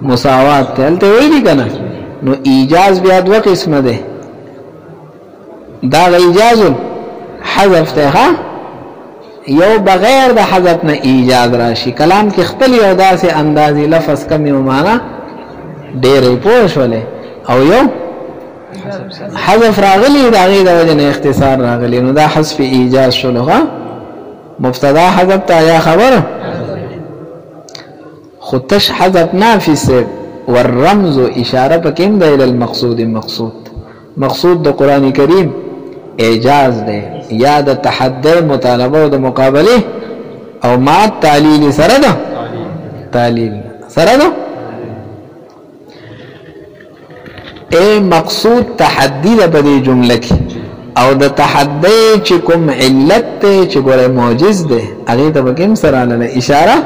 مساوات ته هلته ویلي که نه نو ایجاز بیا دوه قسمه ده دا ایجاز حذف ته ها یو بغیر د حذف نه ایجاز راشي کلام کې خپل یو داسې اندازې لفظ کم یو معنا ډېرې پوه شولې او یو حذف راغلی دا غي د وجه نه اختصار راغلی نو دا حذف ایجاز شلو ها مبتدا حذف ته یا خبر خودش حذف نافی سے والرمز اشاره پکیم ده الى المقصود مقصود د قران کریم اعجاز ده یا د تحدی مطالبه او د مقابله او ما تعلیل سره ده تعلیل سره ده اے مقصود تحدی ده په دې جمله کې او د تحدی چې کوم علت ته چې ګوره معجز ده هغه ته پکیم سره لاله اشاره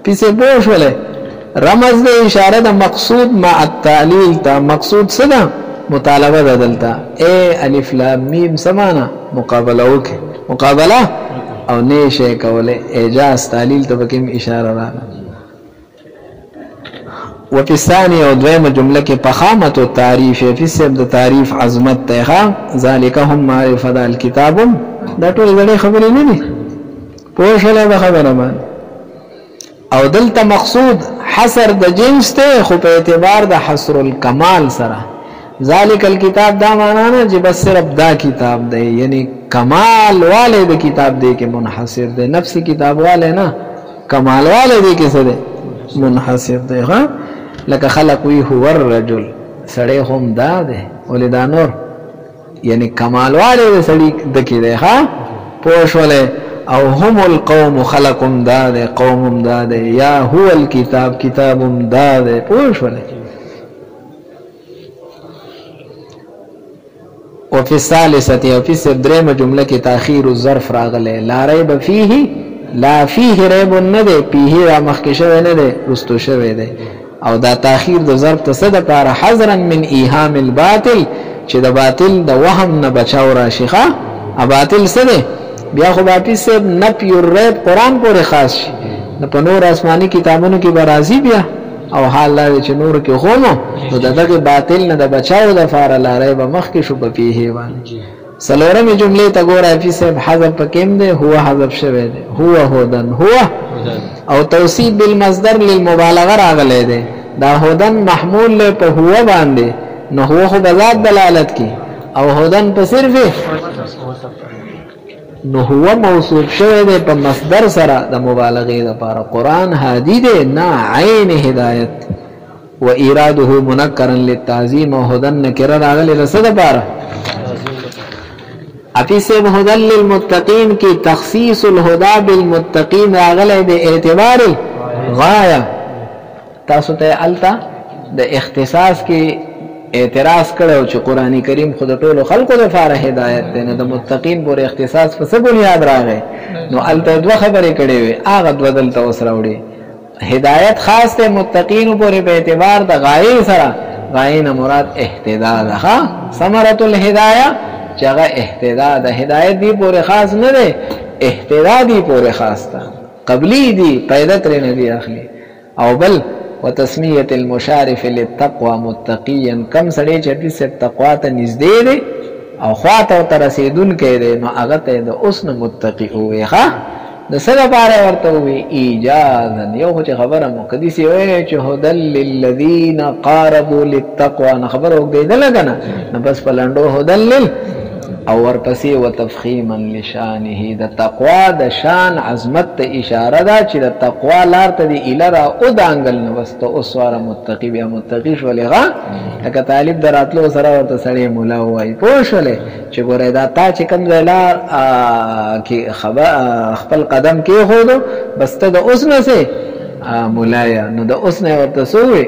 پیسه بوشوله رمز ده اشاره ده مقصود مع التعلیل تا مقصود صدا مطالبه بدلتا اے الف لام میم سمانا مقابله وک مقابله او نشه کوله اعجاز تعلیل ته بکم اشاره را وفي الثانيه ودویمه جمله کې فخامه التعریف فی سبب تعریف عظمت ته ذالک هم معرفه الكتاب دا ټول غړي خبرې نه دي پوښله به خبره ما او دلته مقصود حصر د جنس ته خو په اعتبار د حصر الکمال سره ذالک الكتاب دا معنا نه چې بس صرف دا کتاب دی یعنی کمال والے د کتاب دی کې منحصر دی نفس کتاب والے نه کمال والے دی کې څه دی منحصر دی ها لکه خلق وی هو الرجل سړی هم دا دی ولدا نور یعنی کمال والے سړی د کې دی ها پوښوله او هم القوم خلقم داده قومم داده یا هو الكتاب کتابم داده پوښوله وفي الثالثه وفي الدريمه جمله کې تاخير الظرف راغله لا ريب فيه لا فيه ريب نه ده فيه را مخکې شوی نه ده رستو شوی ده او دا تاخير د ظرف ته صد پر حذرا من ایهام الباطل چې د باطل د وهم نه بچاو راشي ښا ا باطل څه ده بیا خو واپس سے نفی الریب قرآن پورې خاص شي په نور آسمانی کتابونو کې برازي بیا او حال لا چې نور کې خومو نو دغه باطل نه د بچاو د فار لارې به مخ کې شو په پیه باندې سلورمه جمله ته ګوره فی سب حذف پکیم ده هو حذف شوی ده هو هودن هو او توصیف بالمصدر للمبالغه راغلی ده دا هودن محمول له په هو باندې نو هو خو بذات دلالت کی او هودن په صرف نو هو موصوف شوی دی په مصدر سره د مبالغه لپاره قران هادی دی نه عین هدایت و اراده منکرا للتعظیم او هدن نکره راغلی رسد لپاره اپی سے هدن للمتقین کی تخصیص الهدى بالمتقین راغلی د اعتبار غایه تاسو ته التا د اختصاص کی اعتراض کړو چې قرآنی کریم خود ټولو خلقو لپاره هدایت دی نه د متقین پورې اختصاص په څه بنیاد راغی نو الته دوه خبرې کړې وي هغه بدل ته وسره وړي هدایت خاص ته متقین پورې په اعتبار د غایې سره غایې نه مراد اهتداء ده ها ثمرۃ الهدایه چې هغه اهتداء ده هدایت دی پورې خاص نه ده اهتداء دی پورې خاص ده قبلی دی پیدا ترې نه دی اخلي او بل وتسمیه المشارف للتقوى متقیا کم سړی چې په سب تقوا ته نږدې دی او خواته تر رسیدون کې دی نو هغه ته د اوسن متقی وي ښا د سره بار ورته وي ایجازا یو چې خبره مقدسی وي چې هدل للذین قاربوا للتقوى نه خبره وګیدل کنه نو بس پلانډو هدل او ورپسې وتفخیما لشانه د تقوا د شان عظمت ته اشاره ده چې د تقوا لار ته دی الره او د انګل نو واستو اوسواره متقی بیا متقی شو لغه لکه طالب دراتلو سره ورته سړی مولا وای پوښله چې ګوره دا تا چې کوم ځای کې خپل قدم کې هو بس ته د اوس نه سه مولا یا نو د اوس نه ورته سوې